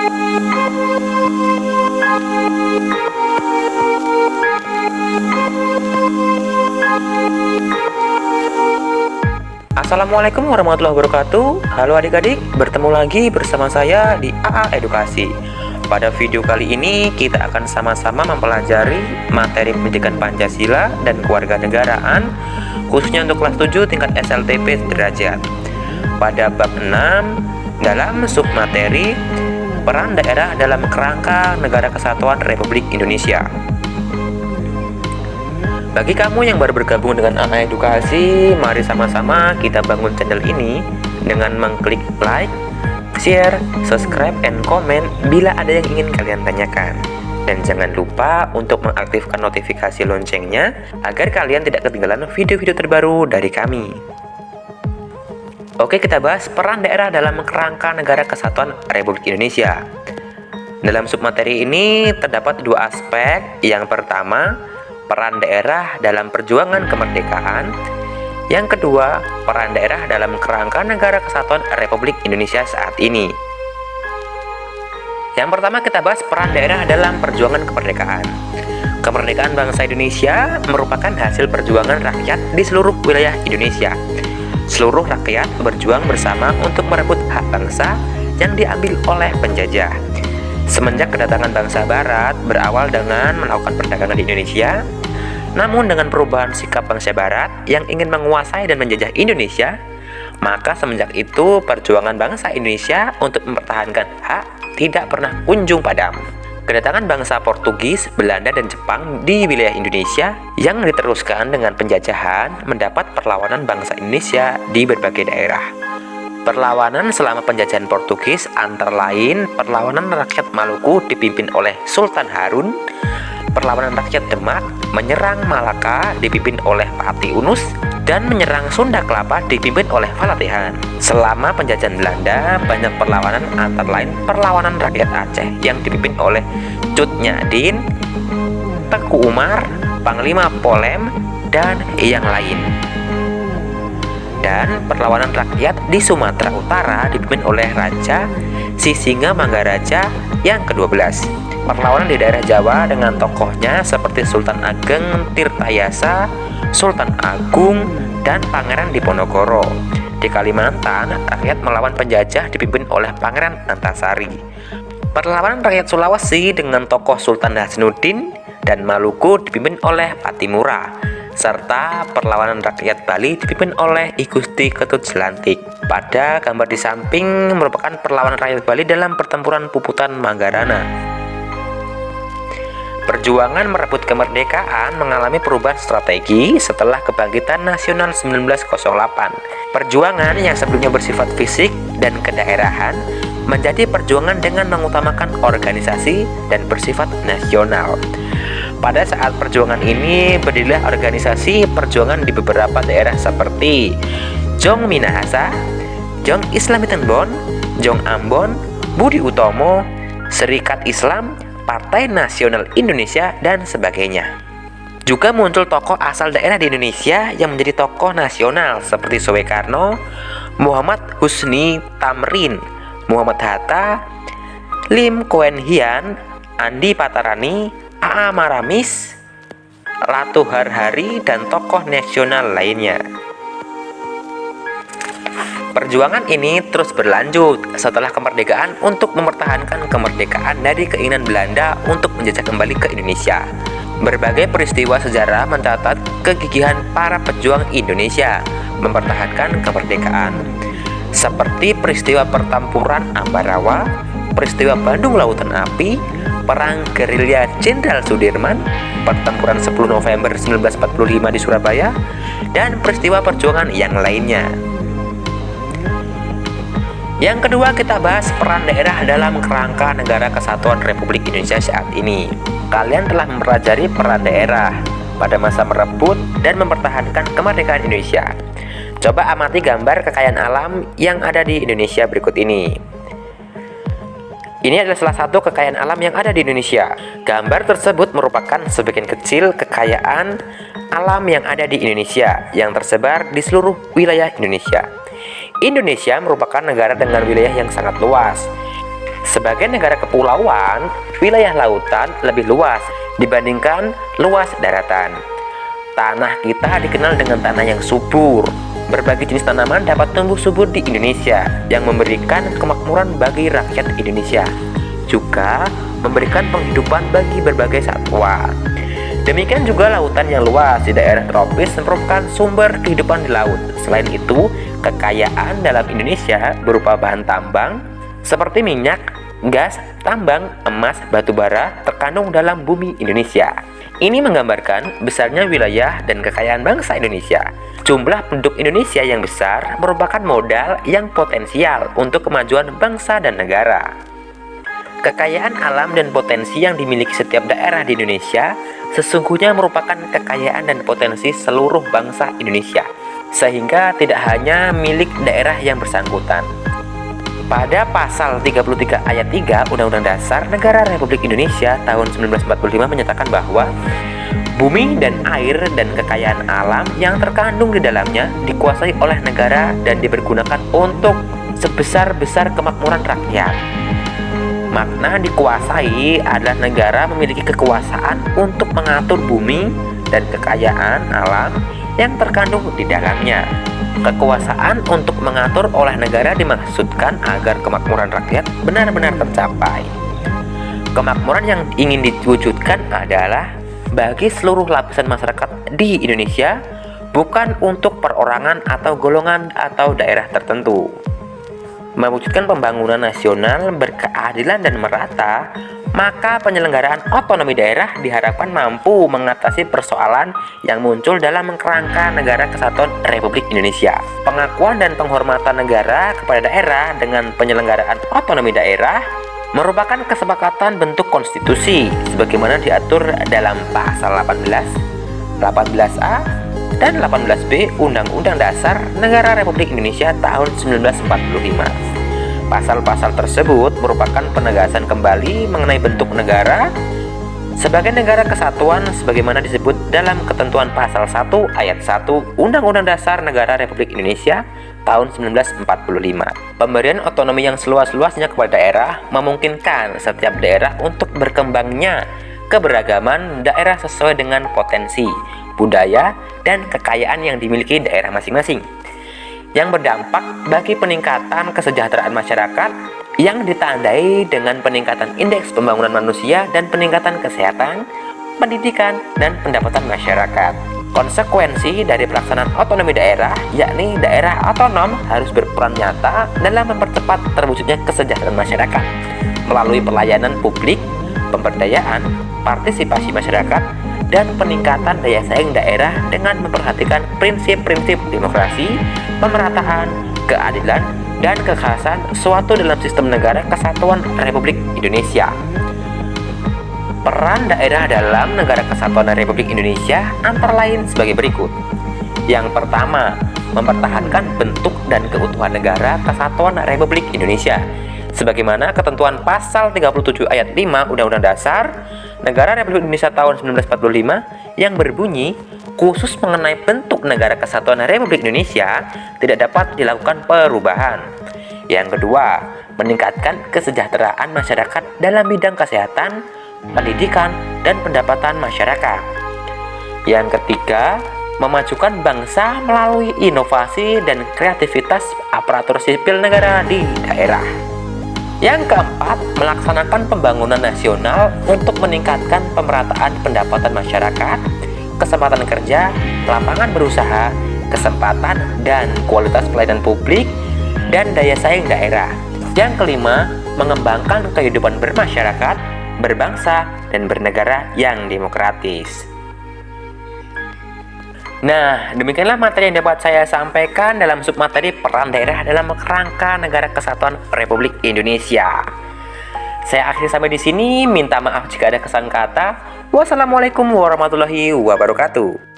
Assalamualaikum warahmatullahi wabarakatuh. Halo adik-adik, bertemu lagi bersama saya di AA Edukasi. Pada video kali ini kita akan sama-sama mempelajari materi pendidikan Pancasila dan kewarganegaraan, khususnya untuk kelas 7 tingkat SLTP sederajat. Pada bab 6 dalam submateri peran daerah dalam kerangka Negara Kesatuan Republik Indonesia. Bagi kamu yang baru bergabung dengan AA Edukasi, mari sama-sama kita bangun channel ini dengan mengklik like, share, subscribe, and comment bila ada yang ingin kalian tanyakan. Dan jangan lupa untuk mengaktifkan notifikasi loncengnya agar kalian tidak ketinggalan video-video terbaru dari kami. Oke, kita bahas peran daerah dalam kerangka Negara Kesatuan Republik Indonesia. Dalam submateri ini terdapat dua aspek. Yang pertama, peran daerah dalam perjuangan kemerdekaan. Yang kedua, peran daerah dalam kerangka Negara Kesatuan Republik Indonesia saat ini. Yang pertama kita bahas peran daerah dalam perjuangan kemerdekaan. Kemerdekaan bangsa Indonesia merupakan hasil perjuangan rakyat di seluruh wilayah Indonesia. Seluruh rakyat berjuang bersama untuk merebut hak bangsa yang diambil oleh penjajah. Semenjak kedatangan bangsa Barat berawal dengan melakukan perdagangan di Indonesia, namun dengan perubahan sikap bangsa Barat yang ingin menguasai dan menjajah Indonesia, maka semenjak itu perjuangan bangsa Indonesia untuk mempertahankan hak tidak pernah kunjung padam. Kedatangan bangsa Portugis, Belanda, dan Jepang di wilayah Indonesia yang diteruskan dengan penjajahan mendapat perlawanan bangsa Indonesia di berbagai daerah. Perlawanan selama penjajahan Portugis antara lain perlawanan rakyat Maluku dipimpin oleh Sultan Harun, perlawanan rakyat Demak menyerang Malaka dipimpin oleh Pati Unus, dan menyerang Sunda Kelapa dipimpin oleh Falatihan. Selama penjajahan Belanda, banyak perlawanan antara lain perlawanan rakyat Aceh yang dipimpin oleh Cut Nyadin, Teku Umar, Panglima Polem, dan yang lain. Dan perlawanan rakyat di Sumatera Utara dipimpin oleh Raja Sisinga Manggaraja yang ke-12. Perlawanan di daerah Jawa dengan tokohnya seperti Sultan Ageng Tirtayasa, Sultan Agung, dan Pangeran Diponegoro. Di Kalimantan, rakyat melawan penjajah dipimpin oleh Pangeran Antasari. Perlawanan rakyat Sulawesi dengan tokoh Sultan Hasanuddin dan Maluku dipimpin oleh Patimura, serta perlawanan rakyat Bali dipimpin oleh I Gusti Ketut Jelantik. Pada gambar di samping merupakan perlawanan rakyat Bali dalam pertempuran Puputan Manggarana. Perjuangan merebut kemerdekaan mengalami perubahan strategi setelah kebangkitan nasional 1908. Perjuangan yang sebelumnya bersifat fisik dan kedaerahan menjadi perjuangan dengan mengutamakan organisasi dan bersifat nasional. Pada saat perjuangan ini berdirilah organisasi perjuangan di beberapa daerah seperti Jong Minahasa, Jong Islamitanbon, Jong Ambon, Budi Utomo, Serikat Islam, Partai Nasional Indonesia, dan sebagainya. Juga muncul tokoh asal daerah di Indonesia yang menjadi tokoh nasional seperti Soekarno, Muhammad Husni Tamrin, Muhammad Hatta, Lim Koen Hian, Andi Patarani, A.A. Maramis, Ratu Harhari, dan tokoh nasional lainnya. Perjuangan ini terus berlanjut setelah kemerdekaan untuk mempertahankan kemerdekaan dari keinginan Belanda untuk menjajah kembali ke Indonesia. Berbagai peristiwa sejarah mencatat kegigihan para pejuang Indonesia mempertahankan kemerdekaan, seperti peristiwa pertempuran Ambarawa, peristiwa Bandung Lautan Api, Perang Gerilya Jenderal Sudirman, pertempuran 10 November 1945 di Surabaya, dan peristiwa perjuangan yang lainnya. Yang kedua kita bahas peran daerah dalam kerangka Negara Kesatuan Republik Indonesia saat ini. Kalian telah mempelajari peran daerah pada masa merebut dan mempertahankan kemerdekaan Indonesia. Coba amati gambar kekayaan alam yang ada di Indonesia berikut ini. Ini adalah salah satu kekayaan alam yang ada di Indonesia. Gambar tersebut merupakan sebagian kecil kekayaan alam yang ada di Indonesia yang tersebar di seluruh wilayah Indonesia. Indonesia merupakan negara dengan wilayah yang sangat luas. Sebagai negara kepulauan, wilayah lautan lebih luas dibandingkan luas daratan. Tanah kita dikenal dengan tanah yang subur. Berbagai jenis tanaman dapat tumbuh subur di Indonesia yang memberikan kemakmuran bagi rakyat Indonesia, juga memberikan penghidupan bagi berbagai satwa. Demikian juga lautan yang luas di daerah tropis merupakan sumber kehidupan di laut. Selain itu, kekayaan dalam Indonesia berupa bahan tambang seperti minyak, gas, tambang, emas, batu bara terkandung dalam bumi Indonesia. Ini menggambarkan besarnya wilayah dan kekayaan bangsa Indonesia. Jumlah penduduk Indonesia yang besar merupakan modal yang potensial untuk kemajuan bangsa dan negara. Kekayaan alam dan potensi yang dimiliki setiap daerah di Indonesia sesungguhnya merupakan kekayaan dan potensi seluruh bangsa Indonesia, sehingga tidak hanya milik daerah yang bersangkutan. Pada pasal 33 ayat 3 Undang-Undang Dasar Negara Republik Indonesia tahun 1945 menyatakan bahwa bumi dan air dan kekayaan alam yang terkandung di dalamnya dikuasai oleh negara dan dipergunakan untuk sebesar-besar kemakmuran rakyat. Makna dikuasai adalah negara memiliki kekuasaan untuk mengatur bumi dan kekayaan alam yang terkandung di dalamnya. Kekuasaan untuk mengatur oleh negara dimaksudkan agar kemakmuran rakyat benar-benar tercapai. Kemakmuran yang ingin diwujudkan adalah bagi seluruh lapisan masyarakat di Indonesia, bukan untuk perorangan atau golongan atau daerah tertentu. Mewujudkan pembangunan nasional berkeadilan dan merata, maka penyelenggaraan otonomi daerah diharapkan mampu mengatasi persoalan yang muncul dalam kerangka Negara Kesatuan Republik Indonesia. Pengakuan dan penghormatan negara kepada daerah dengan penyelenggaraan otonomi daerah merupakan kesepakatan bentuk konstitusi sebagaimana diatur dalam pasal 18, 18A, dan 18B Undang-Undang Dasar Negara Republik Indonesia tahun 1945. Pasal-pasal tersebut merupakan penegasan kembali mengenai bentuk negara sebagai negara kesatuan sebagaimana disebut dalam ketentuan pasal 1 ayat 1 Undang-Undang Dasar Negara Republik Indonesia tahun 1945. Pemberian otonomi yang seluas-luasnya kepada daerah memungkinkan setiap daerah untuk berkembangnya keberagaman daerah sesuai dengan potensi, budaya, dan kekayaan yang dimiliki daerah masing-masing, yang berdampak bagi peningkatan kesejahteraan masyarakat yang ditandai dengan peningkatan indeks pembangunan manusia dan peningkatan kesehatan, pendidikan, dan pendapatan masyarakat. Konsekuensi dari pelaksanaan otonomi daerah, yakni daerah otonom harus berperan nyata dalam mempercepat terwujudnya kesejahteraan masyarakat melalui pelayanan publik, pemberdayaan, partisipasi masyarakat, dan peningkatan daya saing daerah dengan memperhatikan prinsip-prinsip demokrasi, pemerataan, keadilan, dan kekhasan suatu dalam sistem negara kesatuan Republik Indonesia. Peran daerah dalam Negara Kesatuan Republik Indonesia antara lain sebagai berikut. Yang pertama, mempertahankan bentuk dan keutuhan Negara Kesatuan Republik Indonesia sebagaimana ketentuan pasal 37 ayat 5 Undang-Undang Dasar Negara Republik Indonesia tahun 1945 yang berbunyi khusus mengenai bentuk Negara Kesatuan Republik Indonesia tidak dapat dilakukan perubahan. Yang kedua, meningkatkan kesejahteraan masyarakat dalam bidang kesehatan, pendidikan, dan pendapatan masyarakat. Yang ketiga, memajukan bangsa melalui inovasi dan kreativitas aparatur sipil negara di daerah. Yang keempat, melaksanakan pembangunan nasional untuk meningkatkan pemerataan pendapatan masyarakat, kesempatan kerja, lapangan berusaha, kesempatan dan kualitas pelayanan publik, dan daya saing daerah. Yang kelima, mengembangkan kehidupan bermasyarakat, berbangsa, dan bernegara yang demokratis. Nah, demikianlah materi yang dapat saya sampaikan dalam submateri peran daerah dalam kerangka Negara Kesatuan Republik Indonesia. Saya akhiri sampai di sini. Minta maaf jika ada kesalahan kata. Wassalamualaikum warahmatullahi wabarakatuh.